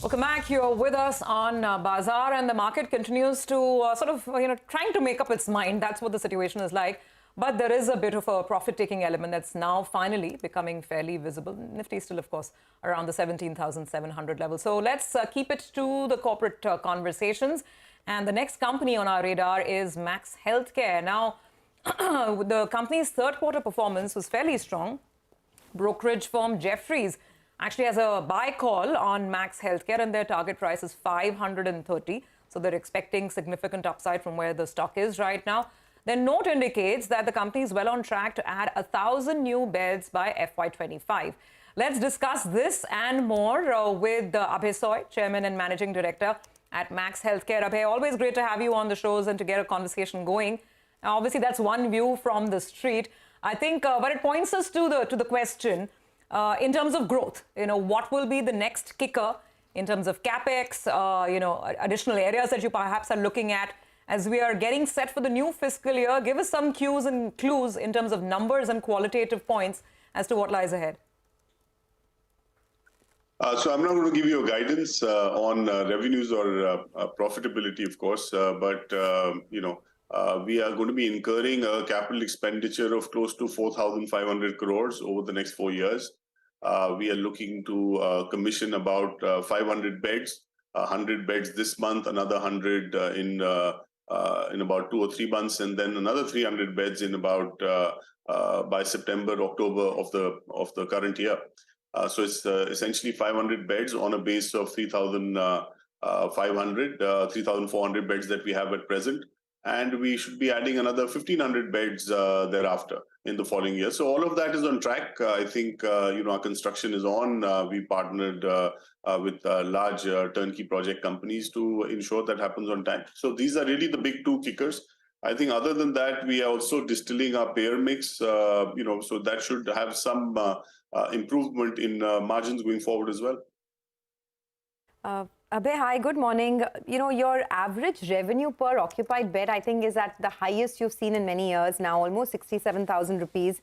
Welcome back. You're with us on Bazaar, and the market continues to trying to make up its mind. That's what the situation is like. But there is a bit of a profit-taking element that's now finally becoming fairly visible. Nifty is still, of course, around the 17,700 level. So let's keep it to the corporate conversations. And the next company on our radar is Max Healthcare. Now, the company's third quarter performance was fairly strong. Brokerage firm Jefferies actually has a buy call on Max Healthcare, and their target price is 530. So they're expecting significant upside from where the stock is right now. Their note indicates that the company is well on track to add 1,000 new beds by FY25. Let's discuss this and more with Abhay Soy, Chairman and Managing Director at Max Healthcare. Abhay, always great to have you on the shows and to get a conversation going. Now, obviously, that's one view from the street. I think but it points us to the question, in terms of growth, what will be the next kicker in terms of capex, additional areas that you perhaps are looking at as we are getting set for the new fiscal year? Give us some cues and clues in terms of numbers and qualitative points as to what lies ahead. So I'm not going to give you a guidance on revenues or profitability, of course, but we are going to be incurring a capital expenditure of close to 4,500 crores over the next 4 years. We are looking to commission about 500 beds, 100 beds this month, another 100 in about 2 or 3 months, and then another 300 beds in about by September, October of the current year. So it's essentially 500 beds on a base of 3,400 beds that we have at present. And we should be adding another 1,500 beds thereafter in the following year. So all of that is on track. I think, our construction is on. We partnered with large turnkey project companies to ensure that happens on time. So these are really the big two kickers. I think other than that, we are also distilling our payer mix, so that should have some improvement in margins going forward as well. Abhay, hi, good morning. Your average revenue per occupied bed, I think, is at the highest you've seen in many years now, almost 67,000 rupees.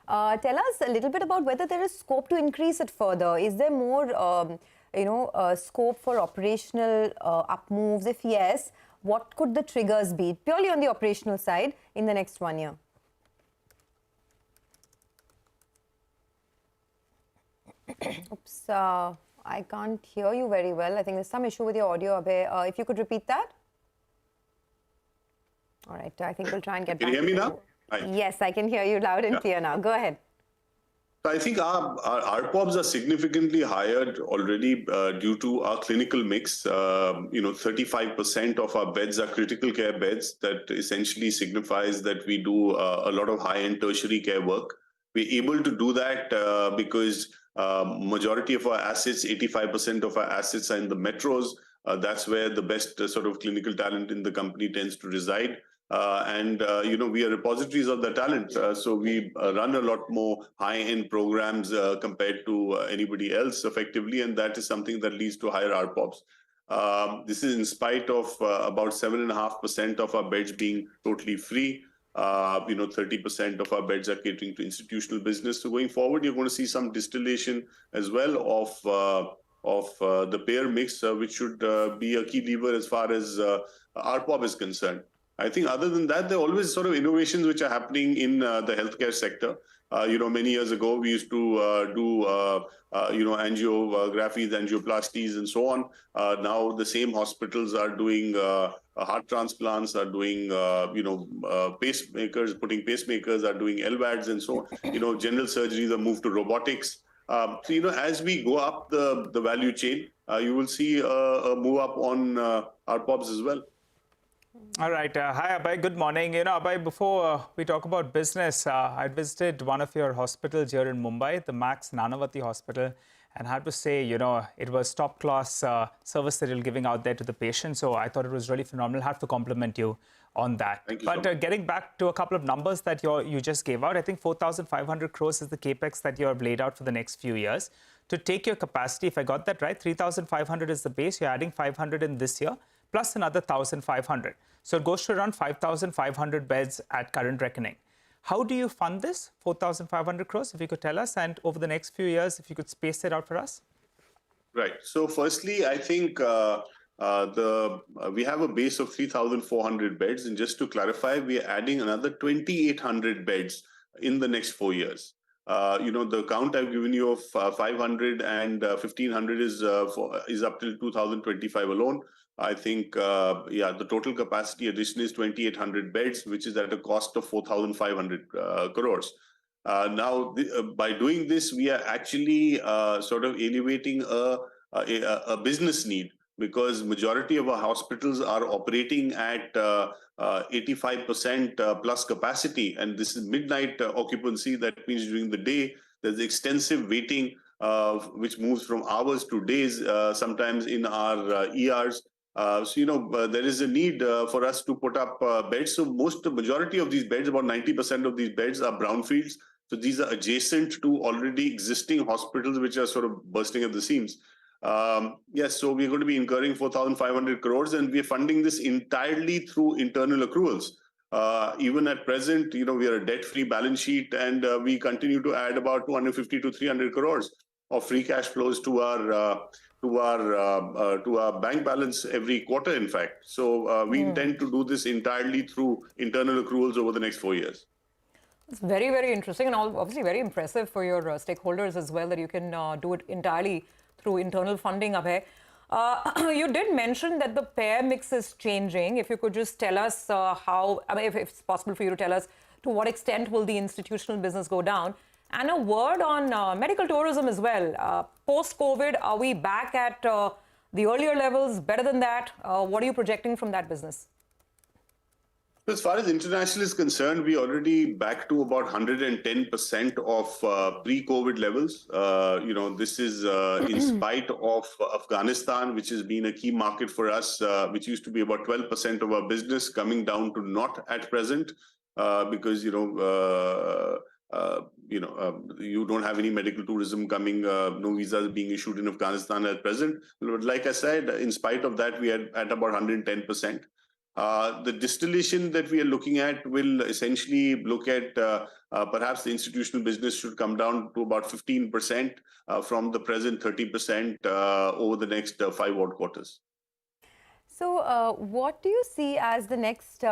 Tell us a little bit about whether there is scope to increase it further. Is there more, scope for operational up moves? If yes, what could the triggers be, purely on the operational side, in the next 1 year? Oops. I can't hear you very well. I think there's some issue with your audio, Abhay. If you could repeat that. All right. I think we'll try and get back. Can you hear me now? Yes, I can hear you loud and clear now. Go ahead. I think our ARPOBs are significantly higher already due to our clinical mix. 35% of our beds are critical care beds. That essentially signifies that we do a lot of high-end tertiary care work. We're able to do that because majority of our assets, 85% of our assets are in the metros. That's where the best sort of clinical talent in the company tends to reside. We are repositories of the talent. So we run a lot more high-end programs compared to anybody else effectively. And that is something that leads to higher ARPOBs. This is in spite of about 7.5% of our beds being totally free. 30% of our beds are catering to institutional business. So going forward, you're going to see some distillation as well of the payer mix, which should be a key lever as far as ARPOB is concerned. I think other than that, there are always sort of innovations which are happening in the healthcare sector. Many years ago, we used to do, angiographies, angioplasties, and so on. Now the same hospitals are doing heart transplants, are doing, pacemakers, putting pacemakers, are doing LVADs, and so on. General surgeries are moved to robotics. As we go up the value chain, you will see a move up on ARPOBs as well. All right. Hi, Abhay. Good morning. Abhay, before we talk about business, I visited one of your hospitals here in Mumbai, the Max Nanavati Hospital, and I had to say, it was top-class service that you're giving out there to the patient. So I thought it was really phenomenal. I have to compliment you on that. Thank you. But getting back to a couple of numbers that you just gave out, I think 4,500 crores is the capex that you have laid out for the next few years. To take your capacity, if I got that right, 3,500 is the base. You're adding 500 in this year, plus another 1,500. So it goes to around 5,500 beds at current reckoning. How do you fund this 4,500 crores, if you could tell us? And over the next few years, if you could space it out for us? Right. So firstly, I think we have a base of 3,400 beds. And just to clarify, we are adding another 2,800 beds in the next 4 years. The count I've given you of 500 and 1,500 is up till 2025 alone. I think, the total capacity addition is 2,800 beds, which is at a cost of 4,500 crores. By doing this, we are actually sort of elevating a business need, because majority of our hospitals are operating at 85% plus capacity, and this is midnight occupancy. That means during the day there's extensive waiting, which moves from hours to days, sometimes in our ERs. There is a need for us to put up beds. So the majority of these beds, about 90% of these beds, are brownfields. So these are adjacent to already existing hospitals, which are sort of bursting at the seams. So we're going to be incurring 4,500 crores, and we're funding this entirely through internal accruals. Even at present, we are a debt-free balance sheet, and we continue to add about 250 to 300 crores of free cash flows to our bank balance every quarter, in fact. So we intend to do this entirely through internal accruals over the next 4 years. It's very, very interesting, and obviously very impressive for your stakeholders as well, that you can do it entirely through internal funding, Abhay. You did mention that the payer mix is changing. If you could just tell us if it's possible for you to tell us to what extent will the institutional business go down? And a word on medical tourism as well. Post-COVID, are we back at the earlier levels, better than that? What are you projecting from that business? As far as international is concerned, we already back to about 110% of pre-COVID levels. This is in spite of Afghanistan, which has been a key market for us, which used to be about 12% of our business, coming down to not at present, because you don't have any medical tourism coming, no visas being issued in Afghanistan at present. But like I said, in spite of that, we are at about 110%. The distillation that we are looking at will essentially look at perhaps the institutional business should come down to about 15% from the present 30% over the next 5 odd quarters. So what do you see as the next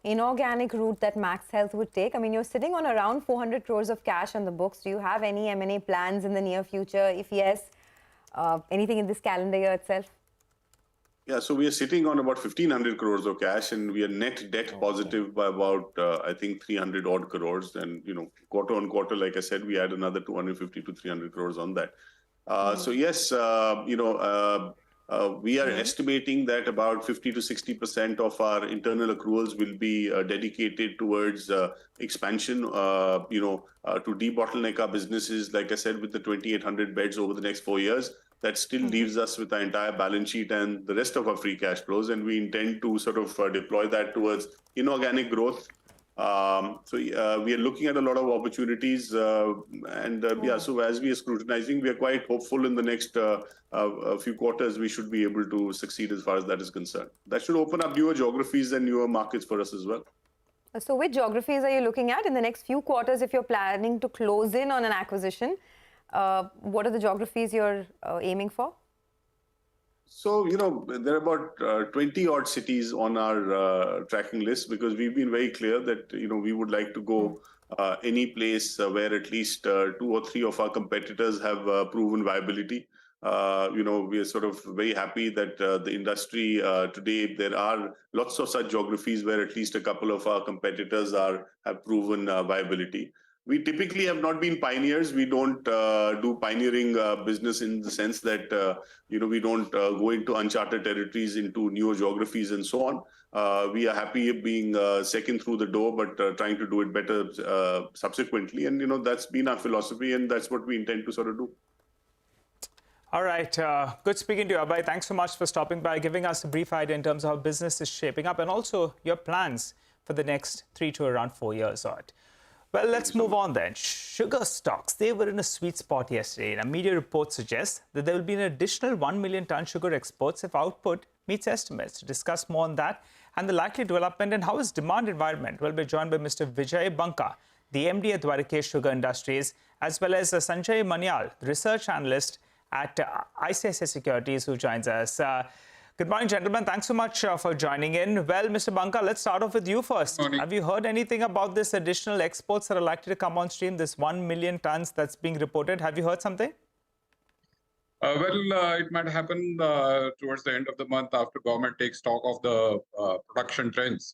inorganic route that Max Health would take? I mean, you're sitting on around 400 crores of cash on the books. Do you have any M&A plans in the near future? If yes, anything in this calendar year itself? Yeah, so we are sitting on about 1,500 crores of cash, and we are net debt positive by about, I think, 300 odd crores. And, quarter on quarter, like I said, we add another 250 to 300 crores on that. So yes, we are estimating that about 50 to 60% of our internal accruals will be dedicated towards expansion, to debottleneck our businesses, like I said, with the 2,800 beds over the next 4 years. That still leaves us with our entire balance sheet and the rest of our free cash flows, and we intend to sort of deploy that towards inorganic growth. So we are looking at a lot of opportunities, so as we are scrutinizing, we are quite hopeful in the next few quarters we should be able to succeed as far as that is concerned. That should open up newer geographies and newer markets for us as well. So which geographies are you looking at in the next few quarters if you're planning to close in on an acquisition? What are the geographies you're aiming for? So, there are about 20 odd cities on our tracking list, because we've been very clear that, we would like to go any place where at least 2 or 3 of our competitors have proven viability. We are sort of very happy that the industry today, there are lots of such geographies where at least a couple of our competitors have proven viability. We typically have not been pioneers. We don't do pioneering business in the sense that, we don't go into uncharted territories, into newer geographies and so on. We are happy being second through the door, but trying to do it better subsequently. And, that's been our philosophy, and that's what we intend to sort of do. All right. Good speaking to you, Abhay. Thanks so much for stopping by, giving us a brief idea in terms of how business is shaping up and also your plans for the next 3 to around 4 years odd. Well, let's move on then. Sugar stocks, they were in a sweet spot yesterday. And a media report suggests that there will be an additional 1 million ton sugar exports if output meets estimates. To discuss more on that and the likely development and how is demand environment, we'll be joined by Mr. Vijay Banka, the MD at Dwarikesh Sugar Industries, as well as Sanjay Manyal, the research analyst at ICICI Securities, who joins us. Good morning, gentlemen. Thanks so much for joining in. Well, Mr. Banka, let's start off with you first. Morning. Have you heard anything about this additional exports that are likely to come on stream, this 1 million tons that's being reported? Have you heard something? It might happen towards the end of the month after government takes stock of the production trends.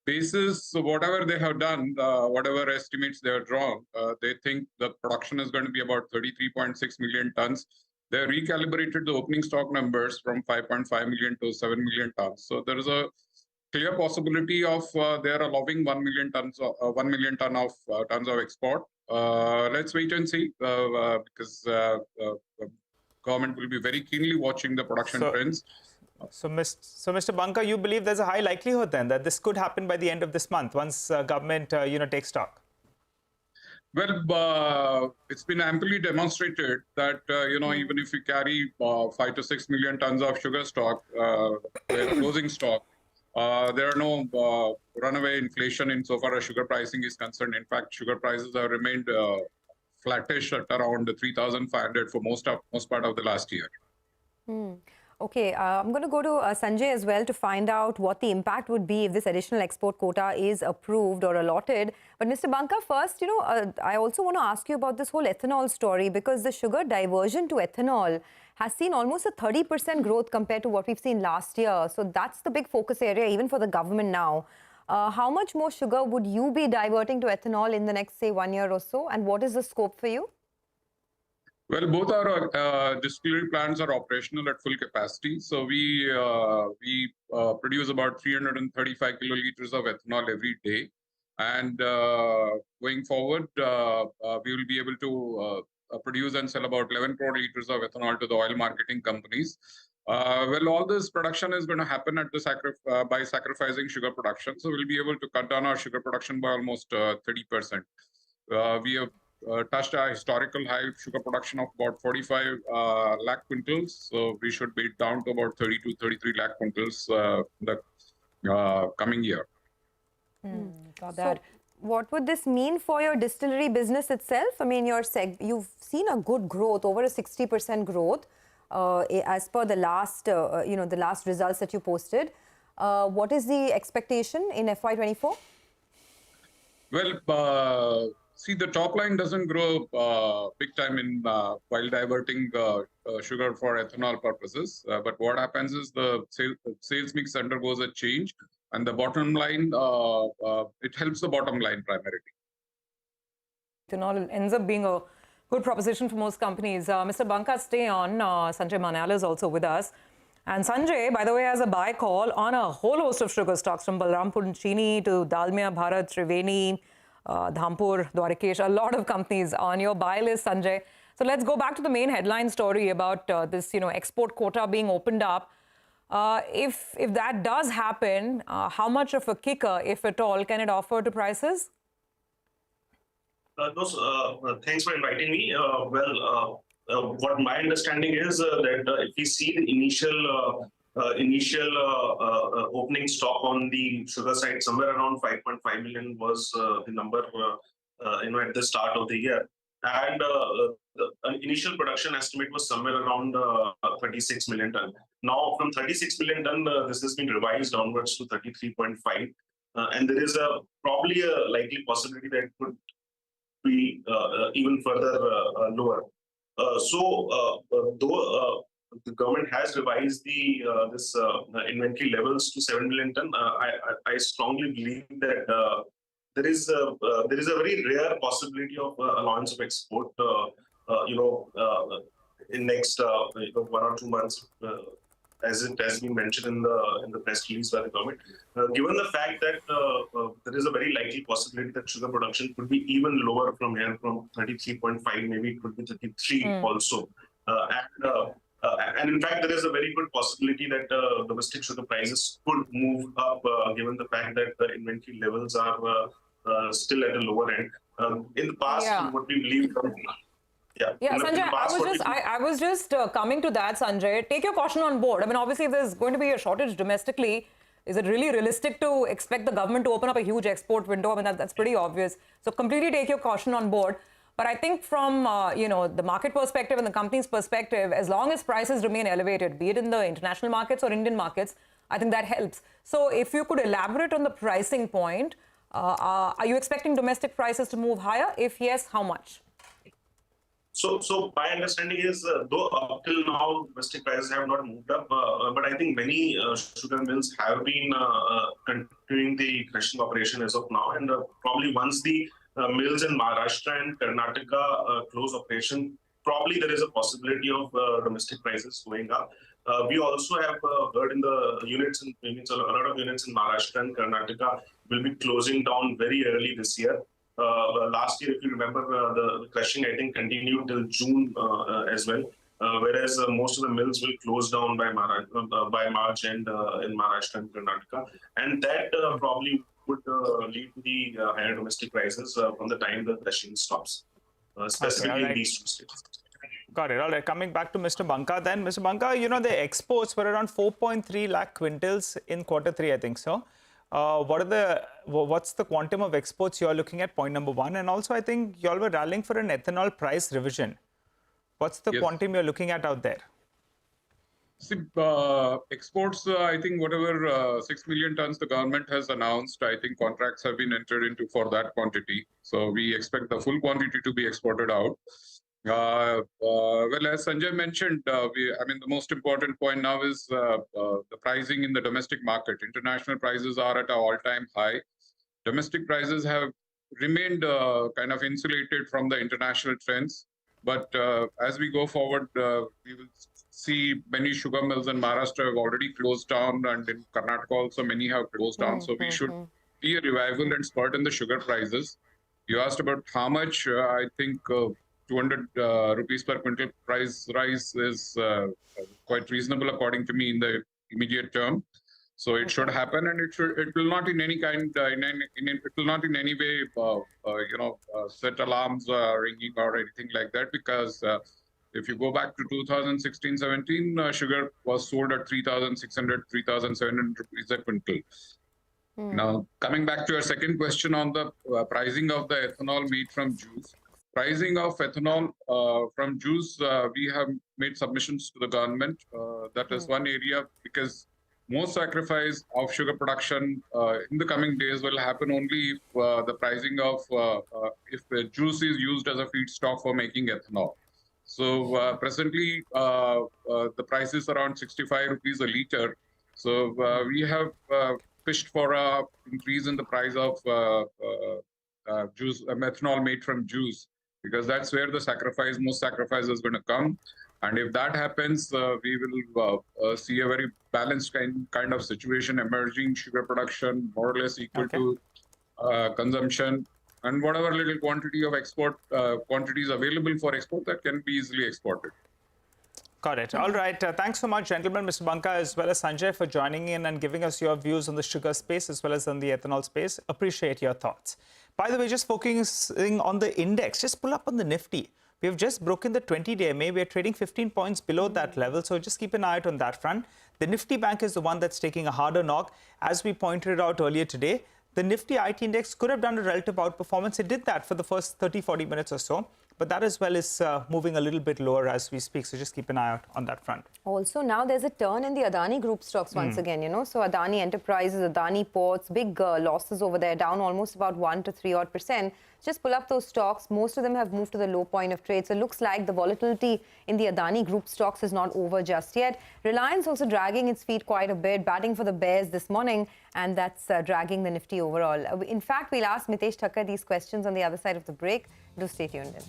Basis whatever they have done, whatever estimates they have drawn, they think the production is going to be about 33.6 million tons. They recalibrated the opening stock numbers from 5.5 million to 7 million tons. So there is a clear possibility of they are allowing 1 million tons of export. Let's wait and see because government will be very keenly watching the production trends. So, Mr. Banka, you believe there's a high likelihood then that this could happen by the end of this month once government, takes stock? Well, it's been amply demonstrated that, even if you carry 5 to 6 million tons of sugar stock, closing stock, there are no runaway inflation insofar as sugar pricing is concerned. In fact, sugar prices have remained flattish at around 3,500 for most part of the last year. Okay, I'm going to go to Sanjay as well to find out what the impact would be if this additional export quota is approved or allotted. But Mr. Banka, first, I also want to ask you about this whole ethanol story, because the sugar diversion to ethanol has seen almost a 30% growth compared to what we've seen last year. So that's the big focus area even for the government now. How much more sugar would you be diverting to ethanol in the next, say, 1 year or so? And what is the scope for you? Well, both our distillery plants are operational at full capacity. So we produce about 335 kiloliters of ethanol every day. And going forward, we will be able to produce and sell about 11 crore liters of ethanol to the oil marketing companies. All this production is going to happen at the by sacrificing sugar production. So we'll be able to cut down our sugar production by almost 30%. We have touched a historical high sugar production of about 45 lakh quintals. So we should be down to about 30 to 33 lakh quintals the coming year. Got that. So what would this mean for your distillery business itself? I mean, you've seen a good growth, over a 60% growth as per the last, the last results that you posted. What is the expectation in FY24? Well, see, the top line doesn't grow big time in while diverting sugar for ethanol purposes. But what happens is the sales mix undergoes a change, and the bottom line, it helps the bottom line primarily. Ethanol ends up being a good proposition for most companies. Mr. Banka, stay on. Sanjay Manyala is also with us. And Sanjay, by the way, has a buy call on a whole host of sugar stocks, from Balrampur and Chini to Dalmia Bharat, Triveni, Dhampur, Dwarikesh, a lot of companies on your buy list, Sanjay. So let's go back to the main headline story about this, export quota being opened up. If that does happen, how much of a kicker, if at all, can it offer to prices? Thanks for inviting me. What my understanding is that if we see the initial opening stock on the sugar side, somewhere around 5.5 million was the number at the start of the year, and an initial production estimate was somewhere around 36 million ton. Now from 36 million ton, this has been revised downwards to 33.5, and there is probably a likely possibility that it could be even further lower. Though the government has revised this inventory levels to 7 million ton, I strongly believe that there is a very rare possibility of allowance of export, in next 1 or 2 months, as it has been mentioned in the press release by the government. Given the fact that there is a very likely possibility that sugar production could be even lower from here, from 33.5, maybe it could be 33 also. And in fact, there is a very good possibility that domestic sugar prices could move up, given the fact that the inventory levels are still at a lower end. In the past, what we believe... Sanjay, I was just coming to that, Sanjay. Take your caution on board. I mean, obviously, if there's going to be a shortage domestically, is it really realistic to expect the government to open up a huge export window? I mean, that's pretty obvious. So completely take your caution on board. But I think from the market perspective and the company's perspective, as long as prices remain elevated, be it in the international markets or Indian markets, I think that helps. So if you could elaborate on the pricing point, are you expecting domestic prices to move higher? If yes, how much? So my understanding is, though up till now domestic prices have not moved up, but I think many sugar mills have been continuing the crushing operation as of now, and probably once the mills in Maharashtra and Karnataka close operation, probably there is a possibility of domestic prices going up. We also have heard in the units, a lot of units in Maharashtra and Karnataka will be closing down very early this year. Last year, if you remember, the crushing, I think, continued till June as well, whereas most of the mills will close down by March end in Maharashtra and Karnataka. And that probably would lead to the higher domestic prices from the time the crushing stops, specifically in these two states. Got it. All right. Coming back to Mr. Banka then. Mr. Banka, the exports were around 4.3 lakh quintals in Q3, I think so. What's the quantum of exports you're looking at, point number one? And also, I think you all were rallying for an ethanol price revision. What's the quantum you're looking at out there? See, exports, I think whatever 6 million tons the government has announced, I think contracts have been entered into for that quantity. So we expect the full quantity to be exported out. Well, as Sanjay mentioned, the most important point now is the pricing in the domestic market. International prices are at an all-time high. Domestic prices have remained kind of insulated from the international trends. But as we go forward, we will see many sugar mills in Maharashtra have already closed down, and in Karnataka also many have closed down. So we should see a revival and spurt in the sugar prices. You asked about how much. I think 200 rupees per quintal price rise is quite reasonable, according to me, in the immediate term. So it should happen, and it will not in any kind, it will not in any way, set alarms ringing or anything like that, because if you go back to 2016-17, sugar was sold at 3,600, 3,700 rupees a quintal. Now, coming back to your second question on the pricing of the ethanol made from juice. Pricing of ethanol from juice, we have made submissions to the government. That is one area, because most sacrifice of sugar production in the coming days will happen only if the pricing of if the juice is used as a feedstock for making ethanol. So presently, the price is around 65 rupees a liter. So we have pitched for a increase in the price of juice, ethanol made from juice, because that's where the most sacrifice is going to come. And if that happens, we will see a very balanced kind of situation emerging, sugar production more or less equal to consumption, and whatever little quantity of export quantities available for export that can be easily exported. Got it. All right. Thanks so much, gentlemen, Mr. Banka, as well as Sanjay, for joining in and giving us your views on the sugar space as well as on the ethanol space. Appreciate your thoughts. By the way, just focusing on the index, just pull up on the Nifty. We have just broken the 20-day MA. We are trading 15 points below that level, so just keep an eye out on that front. The Nifty Bank is the one that's taking a harder knock. As we pointed out earlier today, the Nifty IT index could have done a relative outperformance. It did that for the first 30-40 minutes or so, but that as well is moving a little bit lower as we speak, so just keep an eye out on that front. Also, now there's a turn in the Adani Group stocks once again, So Adani Enterprises, Adani Ports, big losses over there, down almost about 1 to 3% Just pull up those stocks. Most of them have moved to the low point of trade. So it looks like the volatility in the Adani Group stocks is not over just yet. Reliance also dragging its feet quite a bit, batting for the Bears this morning, and that's dragging the Nifty overall. In fact, we'll ask Mitesh Thakkar these questions on the other side of the break. Do stay tuned in.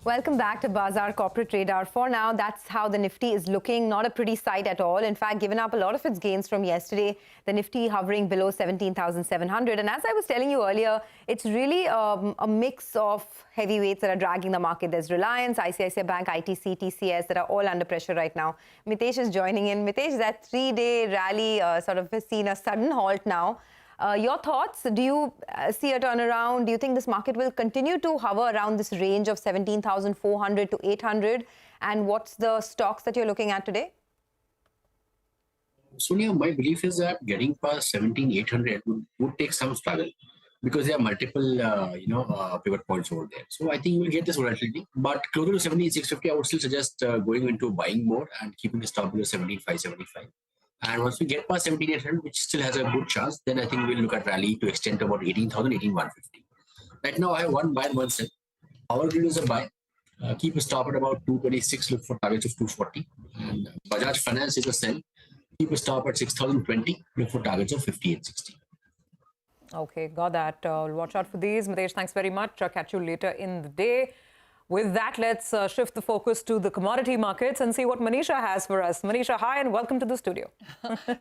Welcome back to Bazaar Corporate Radar. For now, that's how the Nifty is looking. Not a pretty sight at all. In fact, given up a lot of its gains from yesterday, the Nifty hovering below 17,700. And as I was telling you earlier, it's really a mix of heavyweights that are dragging the market. There's Reliance, ICICI Bank, ITC, TCS that are all under pressure right now. Mitesh is joining in. Mitesh, that three-day rally sort of has seen a sudden halt now. Your thoughts? Do you see a turnaround? Do you think this market will continue to hover around this range of 17,400 to 800? And what's the stocks that you're looking at today? Sonia, my belief is that getting past 17,800 would take some struggle because there are multiple, pivot points over there. So I think we'll get this volatility. But closer to 17,650, I would still suggest going into buying mode and keeping the stop below 17,575. And once we get past 17,800, which still has a good chance, then I think we'll look at rally to extend to about 18,000, 18,150. Right now, I have one buy and one sell. Power Grid is a buy. Keep a stop at about 226, look for targets of 240. And Bajaj Finance is a sell. Keep a stop at 6,020, look for targets of 58.60. Okay, got that. Watch out for these. Mitesh, thanks very much. Catch you later in the day. With that, let's shift the focus to the commodity markets and see what Manisha has for us. Manisha, hi and welcome to the studio.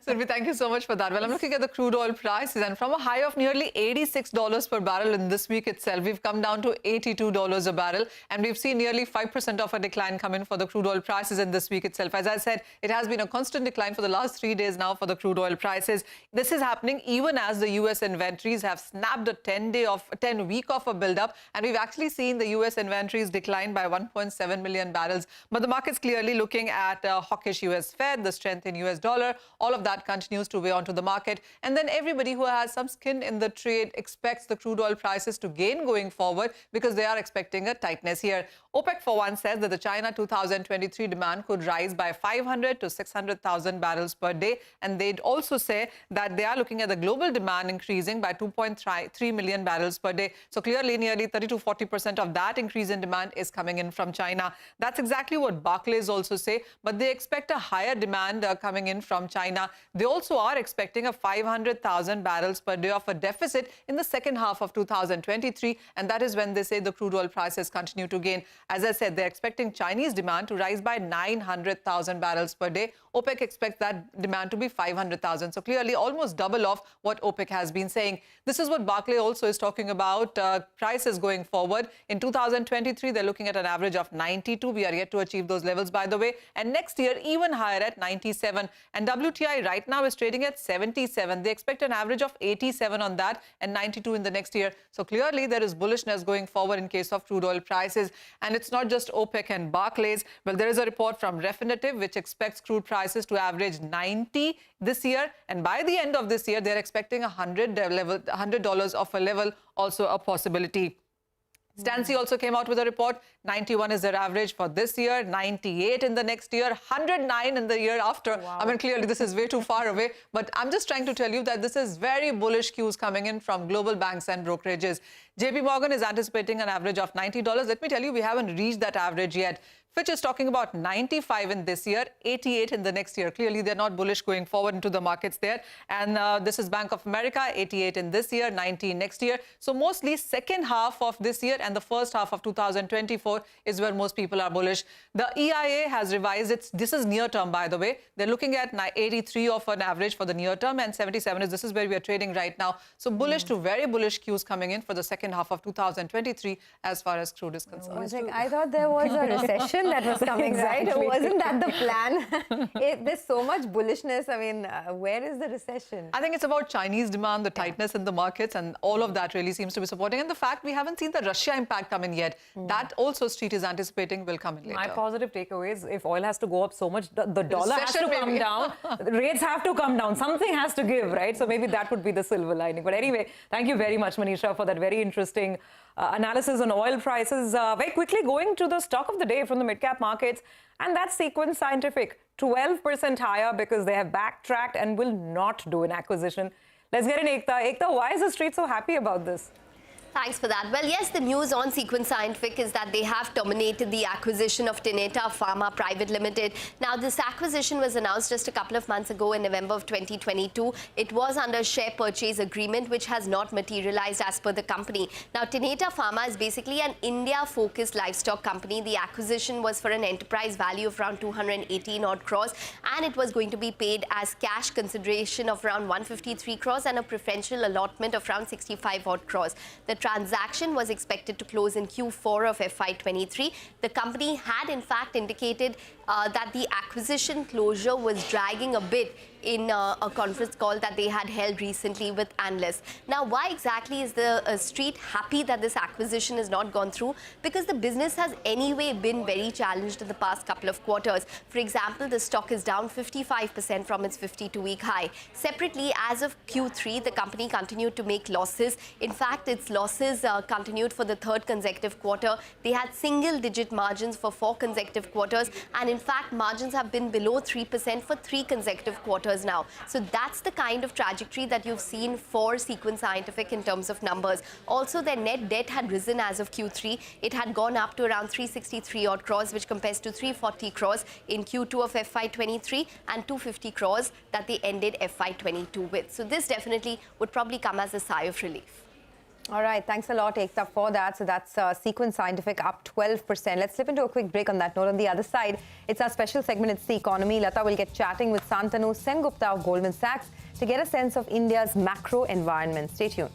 Sylvie, thank you so much for that. Well, I'm looking at the crude oil prices, and from a high of nearly $86 per barrel in this week itself, we've come down to $82 a barrel, and we've seen nearly 5% of a decline come in for the crude oil prices in this week itself. As I said, it has been a constant decline for the last 3 days now for the crude oil prices. This is happening even as the U.S. inventories have snapped a 10-week of a build-up, and we've actually seen the U.S. inventories declined by 1.7 million barrels. But the market's clearly looking at a hawkish U.S. Fed, the strength in U.S. dollar. All of that continues to weigh onto the market. And then everybody who has some skin in the trade expects the crude oil prices to gain going forward because they are expecting a tightness here. OPEC, for one, says that the China 2023 demand could rise by 500 to 600,000 barrels per day. And they'd also say that they are looking at the global demand increasing by 2.3 million barrels per day. So clearly, nearly 30 to 40% of that increase in demand is coming in from China. That's exactly what Barclays also say, but they expect a higher demand coming in from China. They also are expecting a 500,000 barrels per day of a deficit in the second half of 2023, and that is when they say the crude oil prices continue to gain. As I said, they're expecting Chinese demand to rise by 900,000 barrels per day. OPEC expects that demand to be 500,000. So clearly almost double of what OPEC has been saying. This is what Barclays also is talking about prices going forward. In 2023, they're looking at an average of 92. We are yet to achieve those levels, by the way. And next year, even higher at 97. And WTI right now is trading at 77. They expect an average of 87 on that and 92 in the next year. So clearly, there is bullishness going forward in case of crude oil prices. And it's not just OPEC and Barclays. Well, there is a report from Refinitiv, which expects crude prices to average 90 this year. And by the end of this year, they're expecting $100 of a level, also a possibility. Stancy also came out with a report. 91 is their average for this year, 98 in the next year, 109 in the year after. Wow. I mean, clearly this is way too far away, but I'm just trying to tell you that this is very bullish cues coming in from global banks and brokerages. JP Morgan is anticipating an average of $90. Let me tell you, we haven't reached that average yet. Fitch is talking about 95 in this year, 88 in the next year. Clearly, they're not bullish going forward into the markets there. And this is Bank of America, 88 in this year, 90 next year. So mostly second half of this year and the first half of 2024 is where most people are bullish. The EIA has revised its, this is near term, by the way. They're looking at 83 of an average for the near term and 77 is, this is where we are trading right now. So bullish to very bullish cues coming in for the second half of 2023 as far as crude is concerned. I thought there was a recession that was coming, Exactly. right? Wasn't that the plan? There's so much bullishness. I mean, where is the recession? I think it's about Chinese demand, the tightness in the markets, and all of that really seems to be supporting. And the fact we haven't seen the Russia impact come in yet, that also Street is anticipating will come in later. My positive takeaway is if oil has to go up so much, the dollar has to recession come maybe. down, rates have to come down, something has to give, right? So maybe that would be the silver lining. But anyway, thank you very much, Manisha, for that very interesting analysis on oil prices. Very quickly going to the stock of the day from the mid-cap markets, and that's Sequence Scientific, 12% higher because they have backtracked and will not do an acquisition. Let's get in Ekta. Ekta, why is the street so happy about this? Thanks for that. Well, yes, the news on Sequence Scientific is that they have terminated the acquisition of Tata Pharma Private Limited. Now, this acquisition was announced just a couple of months ago in November of 2022. It was under share purchase agreement, which has not materialized as per the company. Now, Tata Pharma is basically an India-focused livestock company. The acquisition was for an enterprise value of around 218 odd crores, and it was going to be paid as cash consideration of around 153 crores and a preferential allotment of around 65 odd crores. The transaction was expected to close in Q4 of FY23. The company had in fact indicated that the acquisition closure was dragging a bit in a conference call that they had held recently with analysts. Now, why exactly is the street happy that this acquisition has not gone through? Because the business has anyway been very challenged in the past couple of quarters. For example, the stock is down 55% from its 52-week high. Separately, as of Q3, the company continued to make losses. In fact, its losses continued for the third consecutive quarter. They had single-digit margins for 4 consecutive quarters. And in fact, margins have been below 3% for 3 consecutive quarters now. So that's the kind of trajectory that you've seen for Sequent Scientific in terms of numbers. Also, their net debt had risen as of Q3. It had gone up to around 363 odd crores, which compares to 340 crores in Q2 of FY23 and 250 crores that they ended FY22 with. So this definitely would probably come as a sigh of relief. All right, thanks a lot, Ekta, for that. So that's Sequent Scientific up 12%. Let's slip into a quick break on that note. On the other side, it's our special segment, It's the Economy. Lata will get chatting with Santanu Sengupta of Goldman Sachs to get a sense of India's macro environment. Stay tuned.